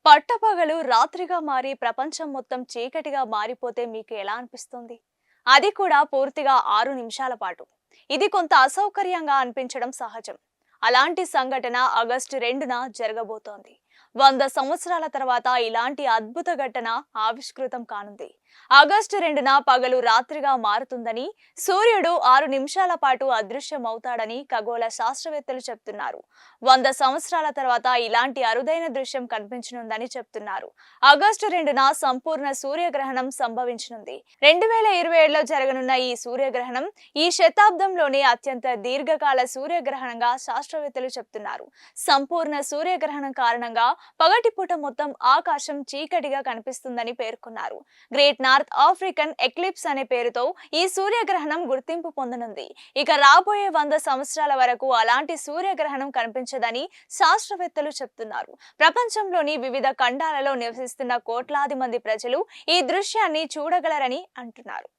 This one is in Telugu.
పట్టపగలు రాత్రిగా మారి ప్రపంచం మొత్తం చీకటిగా మారిపోతే మీకు ఎలా అనిపిస్తుంది? అది కూడా పూర్తిగా 6 నిమిషాల పాటు. ఇది కొంత అసౌకర్యంగా అనిపించడం సహజం. అలాంటి సంఘటన ఆగస్టు 2న జరగబోతోంది. 100 సంవత్సరాల తర్వాత ఇలాంటి అద్భుత ఘటన ఆవిష్కృతం కానుంది. ఆగస్టు 2న పగలు రాత్రిగా మారుతుందని, సూర్యుడు 6 నిమిషాల పాటు అదృశ్యమవుతాడని ఖగోళ శాస్త్రవేత్తలు చెప్తున్నారు. 100 సంవత్సరాల తర్వాత ఇలాంటి అరుదైన దృశ్యం కనిపించనుందని చెప్తున్నారు. ఆగస్టు 2న సంపూర్ణ సూర్యగ్రహణం సంభవించనుంది. 2027లో జరగనున్న ఈ సూర్యగ్రహణం ఈ శతాబ్దంలోనే అత్యంత దీర్ఘకాల సూర్యగ్రహణంగా శాస్త్రవేత్తలు చెప్తున్నారు. సంపూర్ణ సూర్యగ్రహణం కారణంగా పగటిపూట మొత్తం ఆకాశం చీకటిగా కనిపిస్తుందని పేర్కొన్నారు. గ్రేట్ నార్త్ ఆఫ్రికన్ ఎక్లిప్స్ అనే పేరుతో ఈ సూర్యగ్రహణం గుర్తింపు పొందనుంది. ఇక రాబోయే 100 సంవత్సరాల వరకు అలాంటి సూర్యగ్రహణం కనిపించదని శాస్త్రవేత్తలు చెప్తున్నారు. ప్రపంచంలోని వివిధ ఖండాలలో నివసిస్తున్న కోట్లాది మంది ప్రజలు ఈ దృశ్యాన్ని చూడగలరని అంటున్నారు.